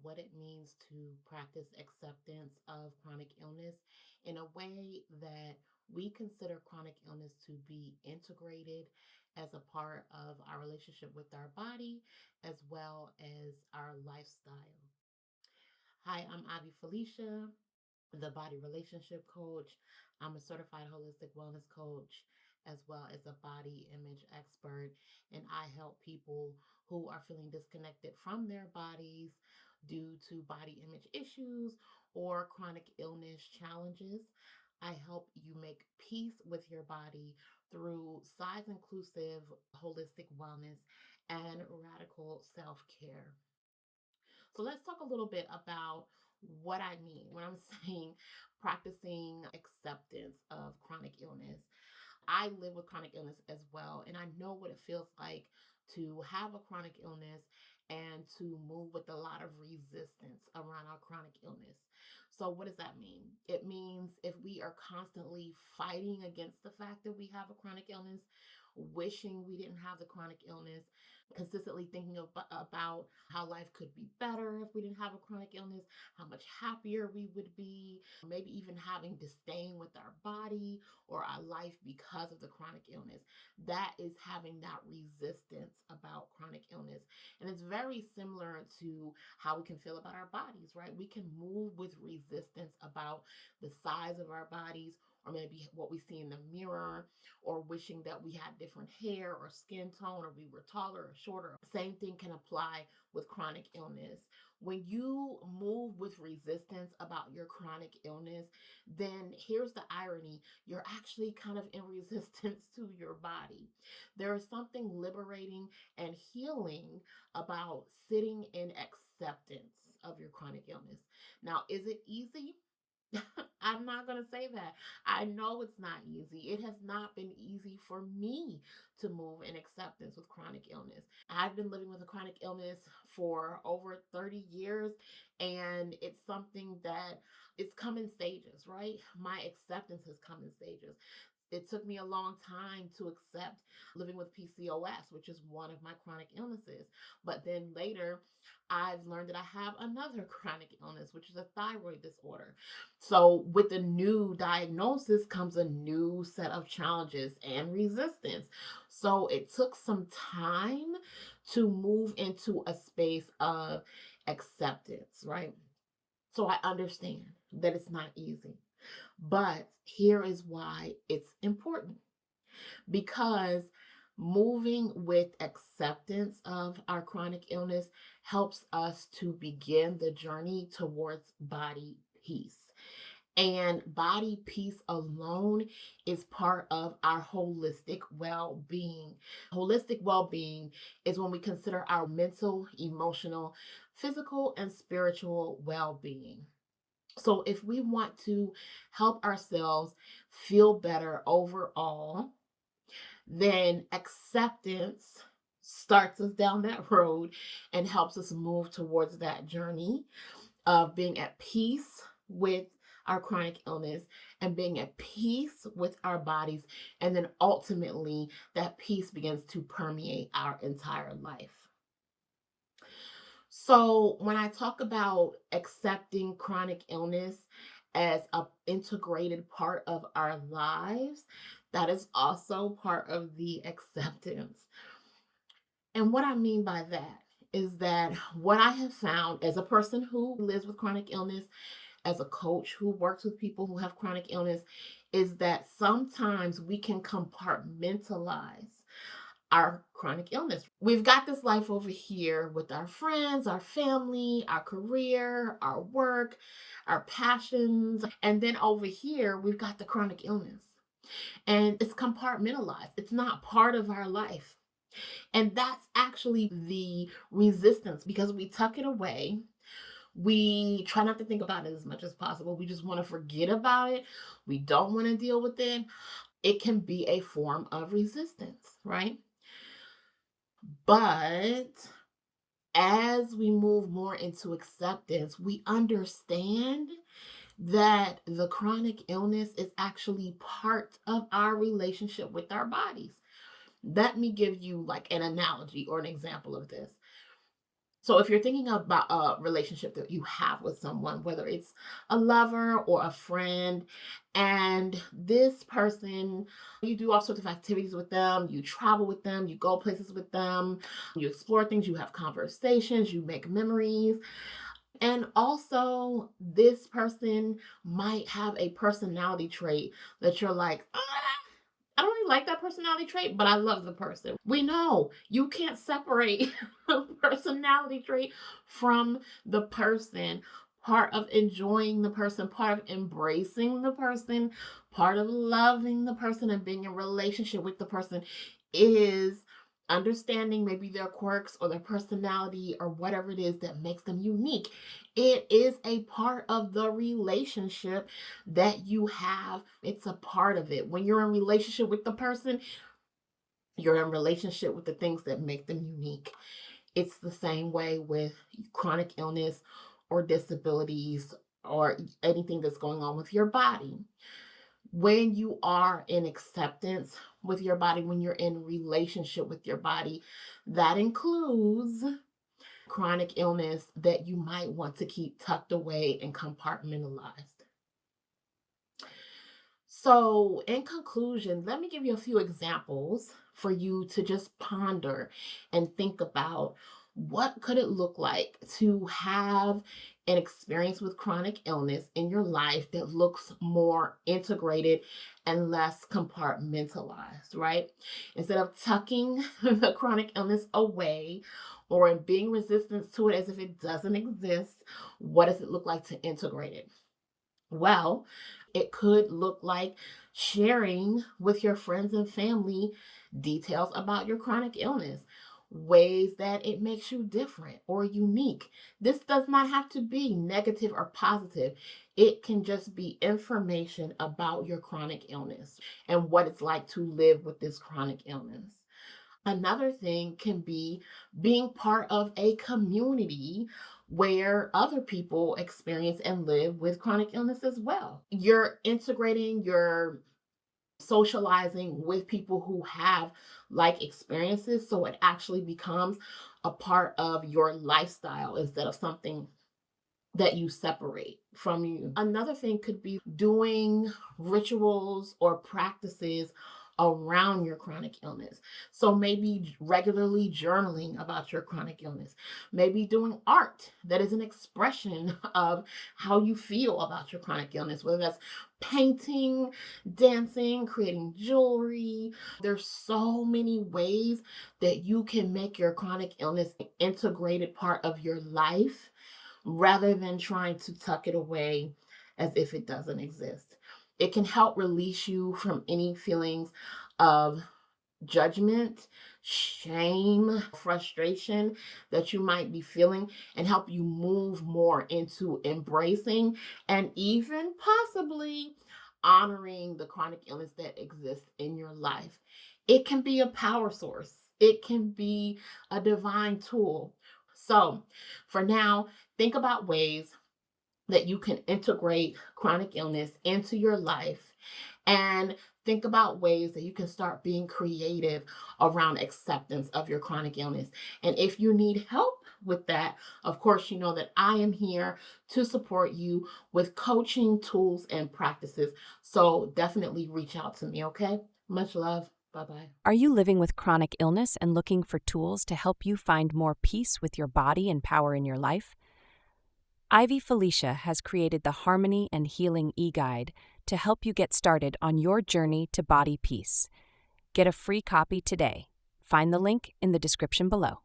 what it means to practice acceptance of chronic illness in a way that we consider chronic illness to be integrated as a part of our relationship with our body as well as our lifestyle. Hi, I'm Ivy Felicia, the body relationship coach. I'm a certified holistic wellness coach as well as a body image expert. And I help people who are feeling disconnected from their bodies due to body image issues or chronic illness challenges. I help you make peace with your body through size inclusive holistic wellness and radical self care. So let's talk a little bit about what I mean when I'm saying practicing acceptance of chronic illness. I live with chronic illness as well, and I know what it feels like to have a chronic illness and to move with a lot of resistance around our chronic illness. So, what does that mean? It means if we are constantly fighting against the fact that we have a chronic illness, wishing we didn't have the chronic illness, consistently thinking about how life could be better if we didn't have a chronic illness, how much happier we would be, maybe even having disdain with our body or our life because of the chronic illness. That is having that resistance about chronic illness. And it's very similar to how we can feel about our bodies, right? We can move with resistance about the size of our bodies or maybe what we see in the mirror, or wishing that we had different hair or skin tone, or we were taller or shorter. Same thing can apply with chronic illness. When you move with resistance about your chronic illness, then here's the irony: you're actually kind of in resistance to your body. There is something liberating and healing about sitting in acceptance of your chronic illness. Now, is it easy? I'm not going to say that. I know it's not easy. It has not been easy for me to move in acceptance with chronic illness. I've been living with a chronic illness for over 30 years, and it's something that it's come in stages, right? My acceptance has come in stages. It took me a long time to accept living with PCOS, which is one of my chronic illnesses. But then later, I've learned that I have another chronic illness, which is a thyroid disorder. So, with a new diagnosis comes a new set of challenges and resistance. So, it took some time to move into a space of acceptance, right? So, I understand that it's not easy. But here is why it's important, because moving with acceptance of our chronic illness helps us to begin the journey towards body peace. And body peace alone is part of our holistic well being. Holistic well being is when we consider our mental, emotional, physical, and spiritual well being. So, if we want to help ourselves feel better overall, then acceptance starts us down that road and helps us move towards that journey of being at peace with our chronic illness and being at peace with our bodies. And then ultimately, that peace begins to permeate our entire life. So, when I talk about accepting chronic illness as an integrated part of our lives, that is also part of the acceptance. And what I mean by that is that what I have found as a person who lives with chronic illness, as a coach who works with people who have chronic illness, is that sometimes we can compartmentalize our chronic illness. We've got this life over here with our friends, our family, our career, our work, our passions. And then over here, we've got the chronic illness. And it's compartmentalized, it's not part of our life. And that's actually the resistance, because we tuck it away. We try not to think about it as much as possible. We just want to forget about it. We don't want to deal with it. It can be a form of resistance, right? But as we move more into acceptance, we understand that the chronic illness is actually part of our relationship with our bodies. Let me give you like an analogy or an example of this. So if you're thinking about a relationship that you have with someone, whether it's a lover or a friend, and this person, you do all sorts of activities with them, you travel with them, you go places with them, you explore things, you have conversations, you make memories. And also, this person might have a personality trait that you're like, I don't really like that personality trait, but I love the person. We know you can't separate a personality trait from the person. Part of enjoying the person, part of embracing the person, part of loving the person and being in relationship with the person is understanding maybe their quirks or their personality or whatever it is that makes them unique. It is a part of the relationship that you have. It's a part of it. When you're in relationship with the person, you're in relationship with the things that make them unique. It's the same way with chronic illness or disabilities or anything that's going on with your body. When you are in acceptance with your body, when you're in relationship with your body, that includes chronic illness that you might want to keep tucked away and compartmentalized. So, in conclusion, let me give you a few examples for you to just ponder and think about what could it look like to have an experience with chronic illness in your life that looks more integrated and less compartmentalized, right? Instead of tucking the chronic illness away or in being resistant to it as if it doesn't exist, what does it look like to integrate it? Well, it could look like sharing with your friends and family details about your chronic illness, ways that it makes you different or unique. This does not have to be negative or positive. It can just be information about your chronic illness and what it's like to live with this chronic illness. Another thing can be being part of a community where other people experience and live with chronic illness as well. You're integrating, you're socializing with people who have like experiences, so it actually becomes a part of your lifestyle instead of something that you separate from you. Another thing could be doing rituals or practices around your chronic illness. So maybe regularly journaling about your chronic illness, maybe doing art that is an expression of how you feel about your chronic illness, whether that's painting, dancing, creating jewelry. There's so many ways that you can make your chronic illness an integrated part of your life rather than trying to tuck it away as if it doesn't exist. It can help release you from any feelings of judgment, shame, frustration that you might be feeling and help you move more into embracing and even possibly honoring the chronic illness that exists in your life. It can be a power source, it can be a divine tool. So, for now, think about ways that you can integrate chronic illness into your life and think about ways that you can start being creative around acceptance of your chronic illness. And if you need help with that, of course, you know that I am here to support you with coaching tools and practices. So definitely reach out to me, okay? Much love. Bye bye. Are you living with chronic illness and looking for tools to help you find more peace with your body and power in your life? Ivy Felicia has created the Harmony and Healing e-guide to help you get started on your journey to body peace. Get a free copy today. Find the link in the description below.